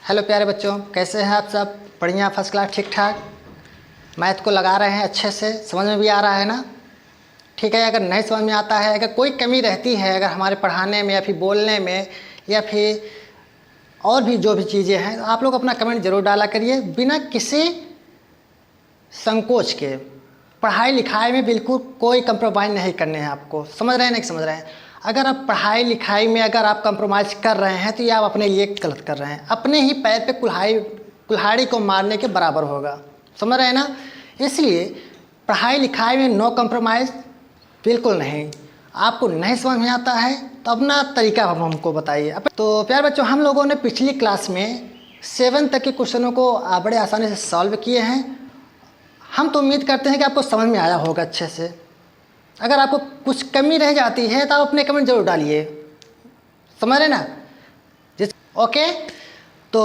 Hello प्यारे बच्चों, कैसे हैं आप सब? बढ़िया, फर्स्ट क्लास, ठीक ठाक। मैथ को लगा रहे हैं अच्छे से, समझ में भी आ रहा है ना? ठीक है। अगर नहीं समझ में आता है, अगर कोई कमी रहती है अगर हमारे पढ़ाने में या फिर बोलने में या फिर और भी जो भी चीज़ें हैं, तो आप लोग अपना कमेंट ज़रूर डाला करिए बिना किसी संकोच के। पढ़ाई लिखाई में बिल्कुल कोई कंप्रोमाइज़ नहीं करने हैं आपको। समझ रहे हैं नहीं समझ रहे हैं? अगर आप पढ़ाई लिखाई में अगर आप कंप्रोमाइज़ कर रहे हैं तो ये आप अपने लिए गलत कर रहे हैं। अपने ही पैर पे कुल्हाड़ी को मारने के बराबर होगा। समझ रहे हैं ना? इसलिए पढ़ाई लिखाई में नो कंप्रोमाइज़ बिल्कुल नहीं। आपको नहीं समझ में आता है तो अपना तरीका हमको बताइए। तो प्यारे बच्चों, हम लोगों ने पिछली क्लास में 7 तक के क्वेश्चनों को बड़े आसानी से सॉल्व किए हैं। हम तो उम्मीद करते हैं कि आपको समझ में आया होगा अच्छे से। अगर आपको कुछ कमी रह जाती है तो आप अपने कमेंट जरूर डालिए। समझ रहे ना? ओके, तो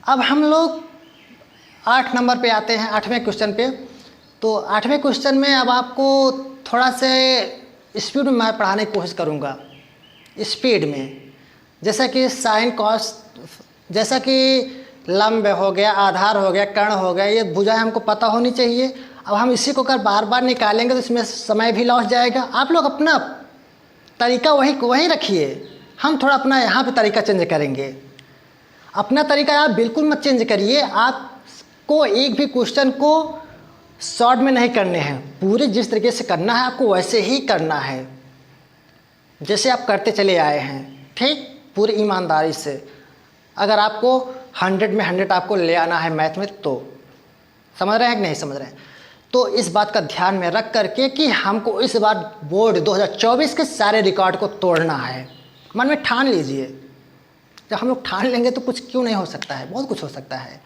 अब हम लोग 8 नंबर पे आते हैं, 8वें क्वेश्चन पे। तो 8वें क्वेश्चन में अब आपको थोड़ा से स्पीड में मैं पढ़ाने की कोशिश करूँगा। स्पीड में जैसा कि साइन कॉस, जैसा कि लंब हो गया, आधार हो गया, कर्ण हो गया, ये भुजाएं हमको पता होनी चाहिए। अब हम इसी को अगर बार बार निकालेंगे तो इसमें समय भी लॉस जाएगा। आप लोग अपना तरीका वही रखिए। हम थोड़ा अपना यहाँ पे तरीका चेंज करेंगे। अपना तरीका आप बिल्कुल मत चेंज करिए। आपको एक भी क्वेश्चन को शॉर्ट में नहीं करने हैं। पूरे जिस तरीके से करना है आपको वैसे ही करना है जैसे आप करते चले आए हैं। ठीक, पूरी ईमानदारी से। अगर आपको 100 में 100 आपको ले आना है मैथ में, तो समझ रहे हैं कि नहीं समझ रहे हैं? तो इस बात का ध्यान में रख करके कि हमको इस बार बोर्ड 2024 के सारे रिकॉर्ड को तोड़ना है। मन में ठान लीजिए। जब हम लोग ठान लेंगे तो कुछ क्यों नहीं हो सकता है, बहुत कुछ हो सकता है।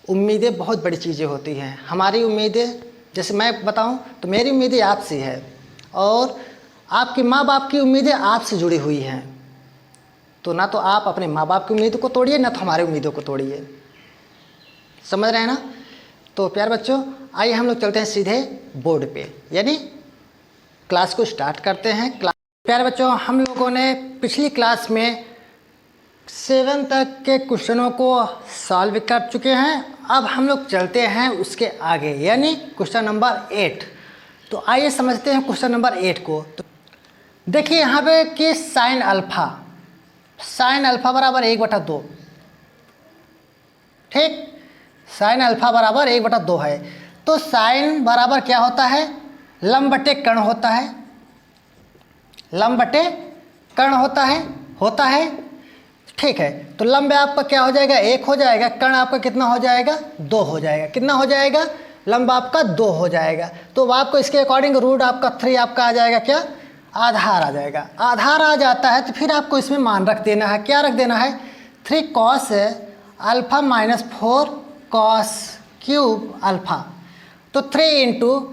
उम्मीदें बहुत बड़ी चीज़ें होती हैं। हमारी उम्मीदें, जैसे मैं बताऊं तो मेरी उम्मीदें आपसे है और आपके माँ बाप की उम्मीदें आपसे जुड़ी हुई हैं। तो ना तो आप अपने माँ बाप की उम्मीदों को तोड़िए, ना तो हमारी उम्मीदों को तोड़िए। समझ रहे हैं ना? तो प्यारे बच्चों, आइए हम लोग चलते हैं सीधे बोर्ड पे, यानी क्लास को स्टार्ट करते हैं। प्यारे बच्चों, हम लोगों ने पिछली क्लास में 7 तक के क्वेश्चनों को सॉल्व कर चुके हैं। अब हम लोग चलते हैं उसके आगे, यानी क्वेश्चन नंबर 8। तो आइए समझते हैं क्वेश्चन नंबर 8 को। तो देखिए यहाँ पे कि साइन अल्फा बराबर 1/2। ठीक, साइन अल्फा बराबर 1/2 है। तो साइन बराबर क्या होता है? लंब बटे कर्ण होता है। लंब बटे कर्ण होता है। ठीक है, तो लंब आपका क्या हो जाएगा? 1 हो जाएगा। कर्ण आपका कितना हो जाएगा? 2 हो जाएगा। कितना हो जाएगा? लंब आपका 2 हो जाएगा। तो आपको इसके अकॉर्डिंग रूट आपका 3 आपका आ जाएगा क्या? आधार आ जाएगा। आधार आ जाता है तो फिर आपको इसमें मान रख देना है। क्या रख देना है? 3 cos alpha minus 4 cos cube alpha. तो 3 इंटू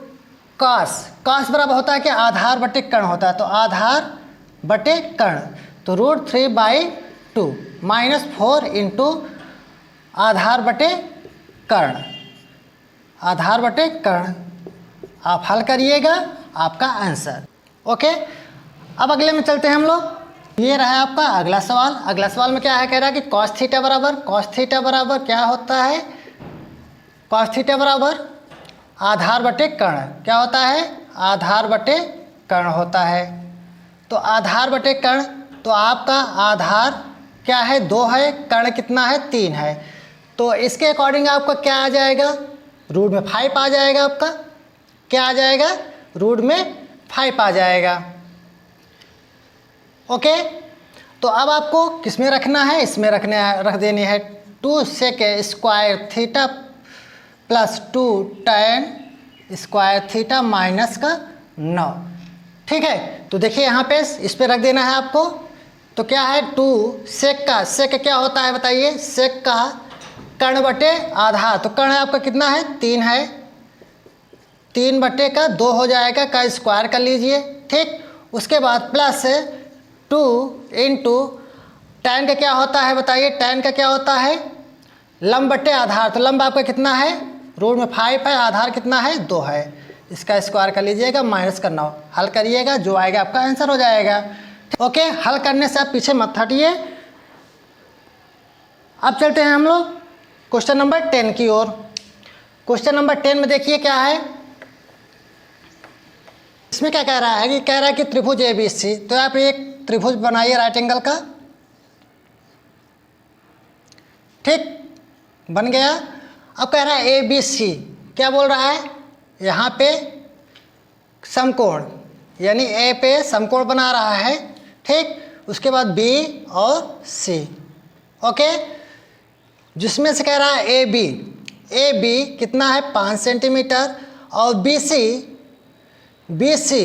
कॉस बराबर होता है क्या? आधार बटे कर्ण होता है। तो आधार बटे कर्ण, तो √3/2 माइनस 4 इंटू आधार बटे कर्ण। आधार बटे कर्ण आप हल करिएगा, आपका आंसर। ओके, अब अगले में चलते हैं हम लोग। ये रहा आपका अगला सवाल। अगला सवाल में क्या है? कह रहा है कि cos थीटा बराबर क्या होता है? cos थीटा बराबर आधार बटे कर्ण। क्या होता है? आधार बटे कर्ण होता है। तो आधार बटे कर्ण, तो आपका आधार क्या है? 2 है। कर्ण कितना है? 3 है। तो इसके अकॉर्डिंग आपका क्या आ जाएगा? रूट में 5 आ जाएगा। आपका क्या आ जाएगा? रूट में 5 आ जाएगा। ओके, तो अब आपको किस में रखना है? इसमें रख देनी है 2 sec square theta plus 2 tan square theta minus का 9। ठीक है, तो देखिए यहाँ पे इस पे रख देना है आपको। तो क्या है? 2 sec क्या होता है बताइए? sec का कर्ण बटे आधार। तो कर्ण आपका कितना है? 3 है। 3/2 हो जाएगा, का स्क्वायर कर लीजिए। ठीक, उसके बाद प्लस 2 इंटू tan का क्या होता है बताइए? tan का क्या होता है? लंब बटे आधार। तो लंब आपका कितना है? रूट में 5 है। आधार कितना है? 2 है। इसका स्क्वायर कर लीजिएगा, माइनस का 9 हल करिएगा, जो आएगा आपका आंसर हो जाएगा। ओके, हल करने से आप पीछे मत हटिए। अब चलते हैं हम लोग क्वेश्चन नंबर 10 की ओर। क्वेश्चन नंबर 10 में देखिए क्या है, इसमें क्या कह रहा है कि कह रहा है कि त्रिभुज ABC, तो आप एक त्रिभुज बनाइए राइट एंगल का, ठीक, बन गया। अब कह रहा है ABC, क्या बोल रहा है, यहाँ पे समकोण, यानी A पे समकोण बना रहा है, ठीक। उसके बाद B और C, ओके, जिसमें से कह रहा है AB कितना है 5 सेंटीमीटर और BC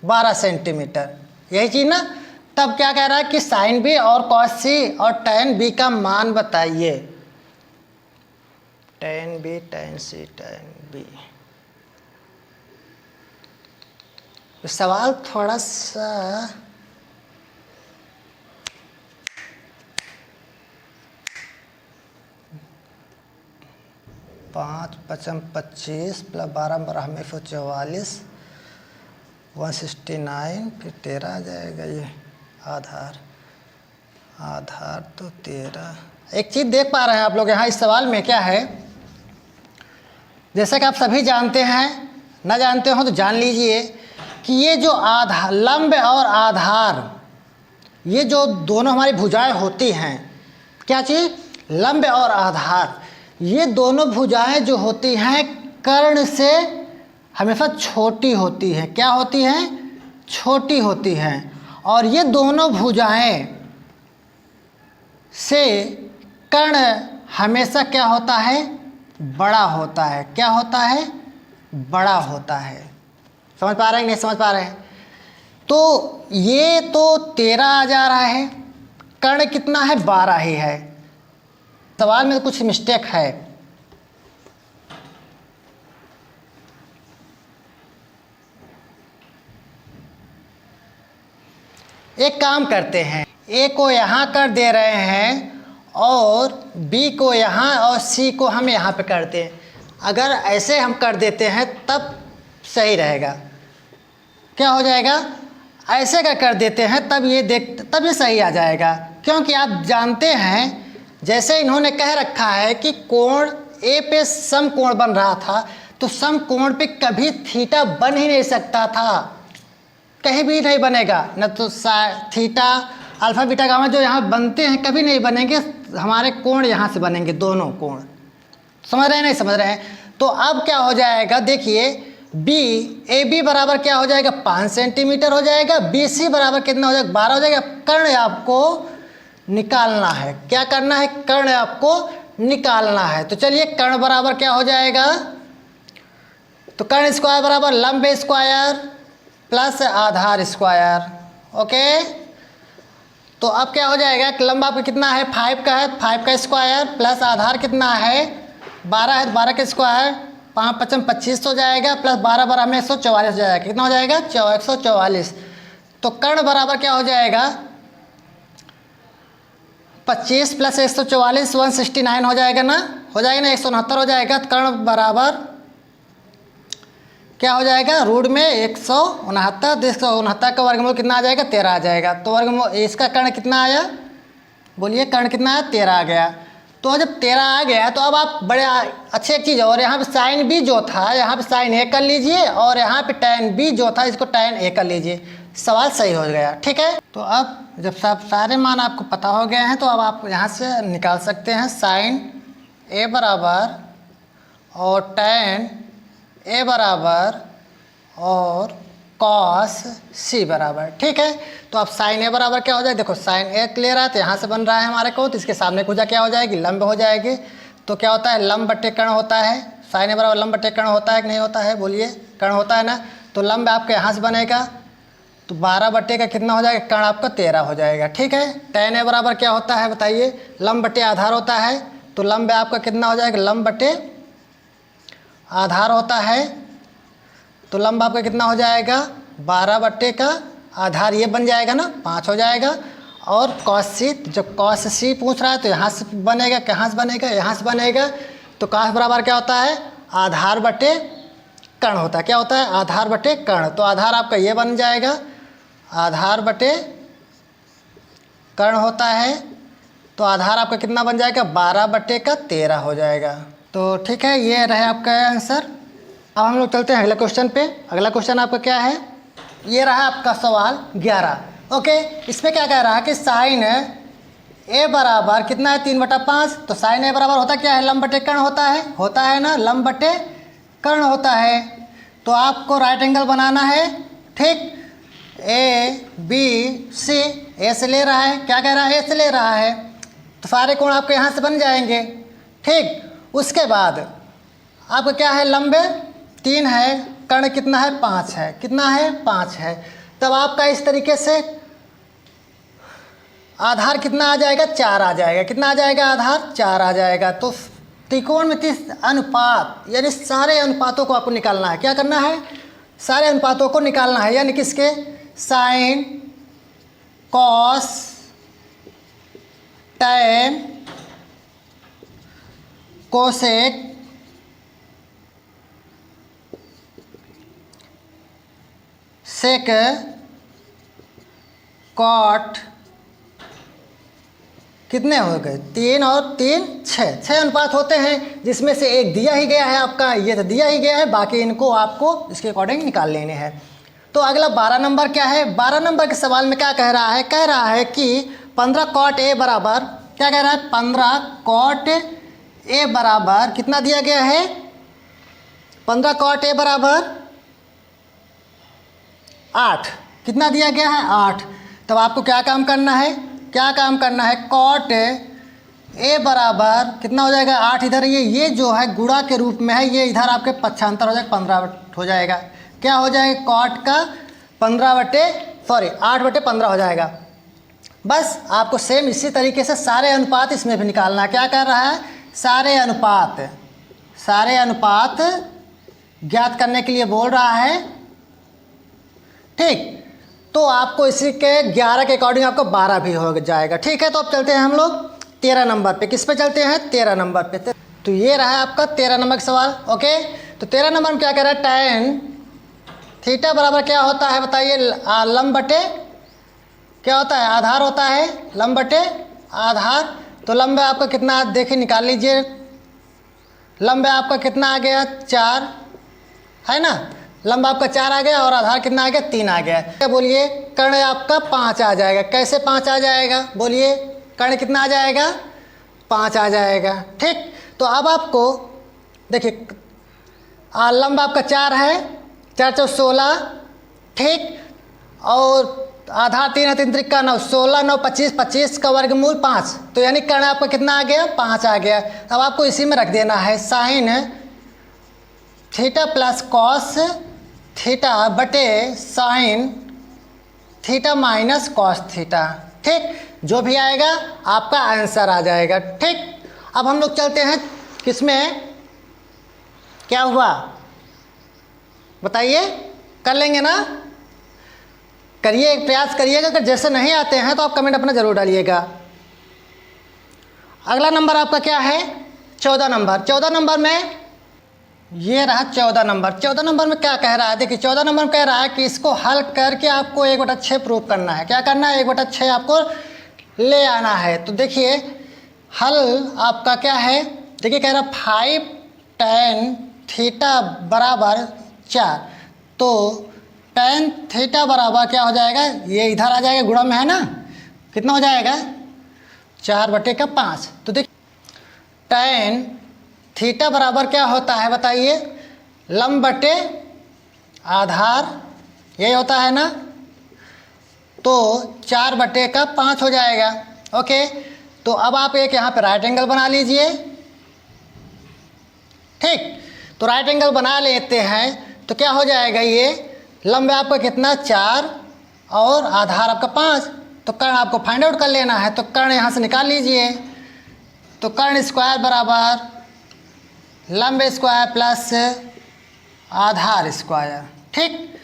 12 सेंटीमीटर, यही चीज़ ना। तब क्या कह रहा है कि साइन B और कॉस C और tan B का मान बताइए। tan B tan C tan B, सवाल थोड़ा सा 5 5 25 प्लस 12 12 में 144 169, फिर 13 आ जाएगा। ये आधार तो 13। एक चीज़ देख पा रहे हैं आप लोग यहाँ इस सवाल में क्या है, जैसा कि आप सभी जानते हैं, ना जानते हो तो जान लीजिए कि ये जो आधार, लंब और आधार, ये जो दोनों हमारी भुजाएं होती हैं, क्या चीज़, लंब और आधार, ये दोनों भुजाएं जो होती हैं कर्ण से हमेशा छोटी होती हैं। क्या होती हैं, छोटी होती हैं। और ये दोनों भुजाएं से कर्ण हमेशा क्या होता है, बड़ा होता है। क्या होता है, बड़ा होता है। समझ पा रहे हैं, नहीं समझ पा रहे हैं? तो ये तो 13 आ जा रहा है, कर्ण कितना है, 12 ही है। सवाल में कुछ मिस्टेक है। एक काम करते हैं, A को यहाँ कर दे रहे हैं और B को यहाँ और C को हम यहाँ पे करते हैं। अगर ऐसे हम कर देते हैं तब सही रहेगा। क्या हो जाएगा, ऐसे का कर देते हैं तब ये सही आ जाएगा। क्योंकि आप जानते हैं जैसे इन्होंने कह रखा है कि कोण A पे समकोण बन रहा था, तो समकोण पे कभी थीटा बन ही नहीं सकता था, कहीं भी नहीं बनेगा। न तो थीटा अल्फा बीटा गामा जो यहाँ बनते हैं कभी नहीं बनेंगे, हमारे कोण यहाँ से बनेंगे, दोनों कोण। समझ रहे हैं, नहीं समझ रहे हैं? तो अब क्या हो जाएगा, देखिए AB बराबर क्या हो जाएगा, 5 सेंटीमीटर हो जाएगा। BC बराबर कितना हो जाएगा, 12 हो जाएगा। कर्ण आपको निकालना है। क्या करना है, कर्ण आपको निकालना है। तो चलिए कर्ण बराबर क्या हो जाएगा, तो कर्ण स्क्वायर बराबर लंब स्क्वायर प्लस आधार स्क्वायर, ओके। तो अब क्या हो जाएगा, लंब आपका कितना है, 5 का है, 5 का स्क्वायर प्लस आधार कितना है, 12 है, 12 का स्क्वायर, 5 5 25 हो जाएगा, प्लस 12 12 में 144 हो जाएगा। कितना हो जाएगा, 144। तो कर्ण बराबर क्या हो जाएगा, 25 प्लस 144 169 हो जाएगा ना, हो जाएगा ना, 169 हो जाएगा। कर्ण बराबर क्या हो जाएगा, रूट में 169, 169 का वर्गमूल कितना आ जाएगा, 13 आ जाएगा। तो वर्गमूल इसका कर्ण कितना आया, बोलिए कर्ण कितना आया, 13 आ गया। तो जब 13 आ गया तो अब आप बड़े अच्छी एक चीज़, और यहाँ पे साइन B जो था, यहाँ पे साइन A कर लीजिए, और यहाँ पे tan B जो था इसको tan A कर लीजिए, सवाल सही हो गया, ठीक है। तो अब जब सब सारे मान आपको पता हो गए हैं तो अब आप यहाँ से निकाल सकते हैं साइन A बराबर और tan A बराबर और कॉस C बराबर, ठीक है। तो अब साइन A बराबर क्या हो जाए, देखो साइन A क्लियर है तो यहाँ से बन रहा है हमारे को, तो इसके सामने भुजा क्या हो जाएगी, लंब हो जाएगी। तो क्या होता है, लंब बट्टे कर्ण होता है। साइन A बराबर लंब बट्टे कर्ण होता है कि नहीं होता है, बोलिए कर्ण होता है ना। तो लंब आपके यहाँ से बनेगा, तो 12 बट्टे का कितना हो जाएगा, कर्ण आपका 13 हो जाएगा, ठीक है। tan A बराबर क्या होता है बताइए, लंब बट्टे आधार होता है। तो लंब आपका कितना हो जाएगा, लंब बट्टे आधार होता है। तो लंब आपका कितना हो जाएगा, 12 बट्टे का आधार ये बन जाएगा ना, 5 हो जाएगा। और कॉस C, जब कॉस C पूछ रहा है तो यहाँ से बनेगा, कहाँ से बनेगा, यहाँ से बनेगा। तो कॉस बराबर क्या होता है, आधार बटे कर्ण होता है। क्या होता है, आधार बटे कर्ण। तो आधार आपका ये बन जाएगा, आधार बटे कर्ण होता है। तो आधार आपका कितना बन जाएगा, 12/13 हो जाएगा। तो ठीक है, ये रहे आपका आंसर। अब हम लोग चलते हैं अगले क्वेश्चन पे। अगला क्वेश्चन आपका क्या है, ये रहा आपका सवाल 11। ओके, इसमें क्या कह रहा है कि साइन ए बराबर कितना है, 3/5। तो साइन ए बराबर होता क्या है, लंब बटे कर्ण होता है ना, लंब बटे कर्ण होता है। तो आपको राइट एंगल बनाना है, ठीक। ए बी सी, ए से ले रहा है, क्या कह रहा है, ए से ले रहा है, तो सारे कोण आपके यहाँ से बन जाएंगे, ठीक। उसके बाद आपका क्या है, लंब 3 है, कर्ण कितना है, 5 है, कितना है, 5 है। तब आपका इस तरीके से आधार कितना आ जाएगा, 4 आ जाएगा। कितना आ जाएगा, आधार 4 आ जाएगा। तो त्रिकोणमितीय अनुपात यानी सारे अनुपातों को आपको निकालना है। क्या करना है, सारे अनुपातों को निकालना है, यानी किसके, साइन, कॉस, टैन, कोसेक, सेक, कॉट, कितने हो गए, 3 और 3 6 अनुपात होते हैं, जिसमें से एक दिया ही गया है आपका, ये तो दिया ही गया है, बाकी इनको आपको इसके अकॉर्डिंग निकाल लेने हैं। तो अगला 12 नंबर क्या है, 12 नंबर के सवाल में क्या कह रहा है, कह रहा है कि 15 कॉट ए बराबर, क्या कह रहा है, 15 कॉट ए बराबर कितना दिया गया है, 15 कॉट ए बराबर 8। कितना दिया गया है, 8। तब आपको क्या काम करना है, क्या काम करना है, कॉट ए बराबर कितना हो जाएगा, 8। इधर ये जो है गुणा के रूप में है, ये इधर आपके पक्षांतर हो जाएगा, 15 हो जाएगा। क्या हो जाएगा, कॉट का 8/15 हो जाएगा। बस आपको सेम इसी तरीके से सारे अनुपात इसमें भी निकालना है। क्या कर रहा है, सारे अनुपात ज्ञात करने के लिए बोल रहा है, ठीक। तो आपको इसी के 11 के अकॉर्डिंग आपको 12 भी हो जाएगा, ठीक है। तो अब चलते हैं हम लोग 13 नंबर पे। किस पे चलते हैं, 13 नंबर पे। तो ये रहा आपका 13 नंबर का सवाल। ओके, तो 13 नंबर में क्या कह रहा है, टैन थीटा बराबर क्या होता है बताइए, लंब बटे क्या होता है, आधार होता है, लंब बटे आधार। तो लंब आपका कितना, देखिए निकाल लीजिए, लंब आपका कितना आ गया, 4 है ना, लंब आपका 4 आ गया और आधार कितना आ गया, 3 आ गया। क्या बोलिए, कर्ण आपका 5 आ जाएगा। कैसे 5 आ जाएगा, बोलिए, कर्ण कितना आ जाएगा, 5 आ जाएगा, ठीक। तो अब आपको देखिए, लंब आपका 4 है, 4 × 16, ठीक, और आधार 3 है, 3 त्रिका 9, 16 9 25, 25 का वर्गमूल 5। तो यानी कर्ण आपका कितना आ गया, 5 आ गया। अब आपको इसी में रख देना है, sine theta plus cos theta बटे sine theta minus cos theta, ठीक। जो भी आएगा आपका आंसर आ जाएगा, ठीक। अब हम लोग चलते हैं किसमें, क्या हुआ बताइए, कर लेंगे ना, करिए, प्रयास करिएगा। अगर जैसे नहीं आते हैं तो आप कमेंट अपना ज़रूर डालिएगा। अगला नंबर आपका क्या है, 14 नंबर। 14 नंबर में ये रहा 14 नंबर। 14 नंबर में क्या कह रहा है, देखिए 14 नंबर में कह रहा है कि इसको हल करके आपको 1/6 प्रूव करना है। क्या करना है, 1/6 आपको ले आना है। तो देखिए हल आपका क्या है, देखिए कह रहा 5 tan थीटा बराबर 4। तो tan थीटा बराबर क्या हो जाएगा, ये इधर आ जाएगा, गुणा में है ना, कितना हो जाएगा, 4/5। तो देखिए tan थीटा बराबर क्या होता है बताइए, लंब बटे आधार, यही होता है ना। तो 4/5 हो जाएगा। ओके, तो अब आप एक यहाँ पे राइट एंगल बना लीजिए, ठीक। तो राइट एंगल बना लेते हैं तो क्या हो जाएगा, ये लंब आपका कितना 4 और आधार आपका 5। तो कर्ण आपको फाइंड आउट कर लेना है, तो कर्ण यहाँ से निकाल लीजिए। तो कर्ण स्क्वायर बराबर लंब स्क्वायर प्लस आधार स्क्वायर, ठीक।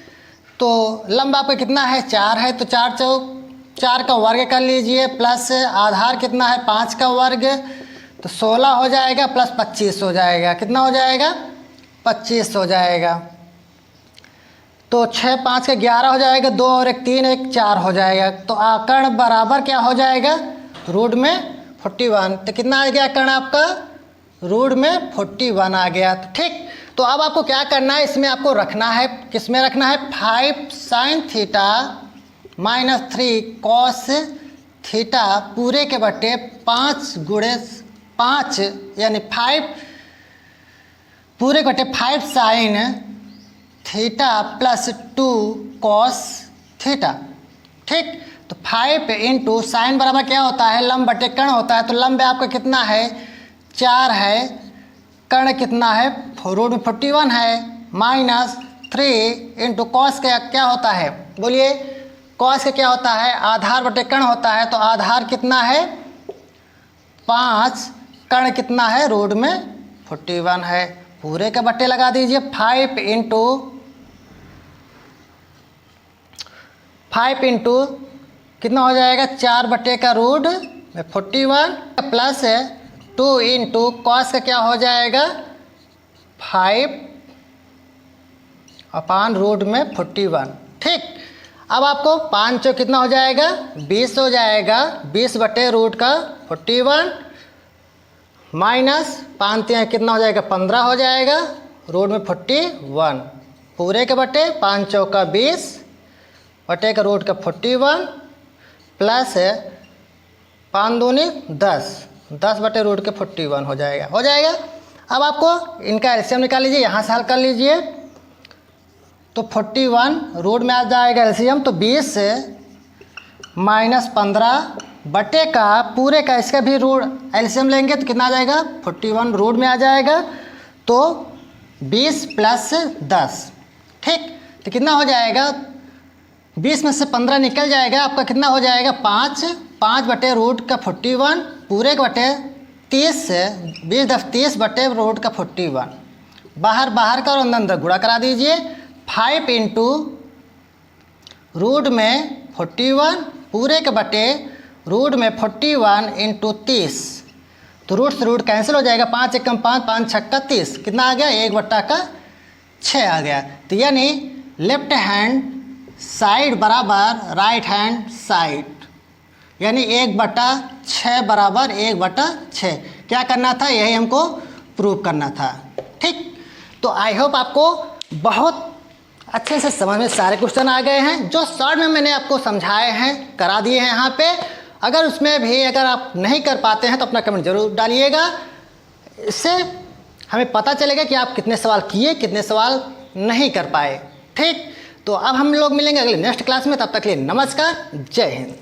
तो लंब आपका कितना है, 4 है, तो 4 चौक 4 का वर्ग कर लीजिए, प्लस आधार कितना है, 5 का वर्ग, तो 16 हो जाएगा, प्लस 25 हो जाएगा। कितना हो जाएगा, 25 हो जाएगा। तो 6 5 का 11 हो जाएगा, 2 और 1 3, 1 4 हो जाएगा। तो कर्ण बराबर क्या हो जाएगा, रूट में 41, तो कितना आ गया कर्ण आपका, रूट में 41 आ गया। तो ठीक, तो अब आपको क्या करना है, इसमें आपको रखना है, किस में रखना है, 5 sin theta minus 3 cos theta पूरे के बटे 5 गुणे 5 यानी 5 पूरे के बटे 5 sign theta plus 2 cos theta. ठीक, तो 5 इंटू साइन बराबर क्या होता है, लंब बटे कर्ण होता है। तो लंब आपका कितना है, 4 है, कर्ण कितना है, रूट में 41 है, माइनस 3 इंटू कॉस का क्या होता है, बोलिए कॉस का क्या होता है, आधार बटे कर्ण होता है। तो आधार कितना है 5, कर्ण कितना है, रूट में 41 है, पूरे का बट्टे लगा दीजिए। 5 इंटू कितना हो जाएगा, 4 बट्टे का रूट में 41 प्लस 2 इंटू कॉस का क्या हो जाएगा 5 अपान रूट में 41। ठीक, अब आपको 5 कितना हो जाएगा 20 हो जाएगा, 20 बटे रूट का 41 माइनस 5 कितना हो जाएगा 15 हो जाएगा, रूट में 41 पूरे के बटे 5 चौका 20 बटे का रूट का 41 प्लस 5 दूनी 10 बटे रूट के 41 हो जाएगा। अब आपको इनका एलसीएम निकाल लीजिए, यहाँ से हल कर लीजिए। तो 41 रूट में आ जाएगा एलसीएम, तो 20 से माइनस 15 बटे का पूरे का, इसका भी रूट एलसीएम लेंगे तो कितना आ जाएगा 41 रूट में आ जाएगा, तो 20 प्लस 10। ठीक, तो कितना हो जाएगा, 20 में से 15 निकल जाएगा, आपका कितना हो जाएगा 5 बटे रूट का 41 पूरे के बटे 30 से 20 10 30 बटे रूट का 41, बाहर का और अंदर गुणा करा दीजिए। 5 इंटू रूट में 41 पूरे के बटे रूट में 41 इंटू 30, तो रूट से रूट कैंसिल हो जाएगा, 5 एकम 5 5 छक्का 30, कितना आ गया 1/6 आ गया। तो यानी लेफ्ट हैंड साइड बराबर राइट हैंड साइड, यानी 1/6 बराबर 1/6। क्या करना था, यही हमको प्रूव करना था। ठीक, तो आई होप आपको बहुत अच्छे से समझ में सारे क्वेश्चन आ गए हैं, जो शॉर्ट में मैंने आपको समझाए हैं, करा दिए हैं यहाँ पे। अगर उसमें भी अगर आप नहीं कर पाते हैं तो अपना कमेंट जरूर डालिएगा, इससे हमें पता चलेगा कि आप कितने सवाल किए, कितने सवाल नहीं कर पाए। ठीक, तो अब हम लोग मिलेंगे अगले नेक्स्ट क्लास में, तब तक के लिए नमस्कार, जय हिंद।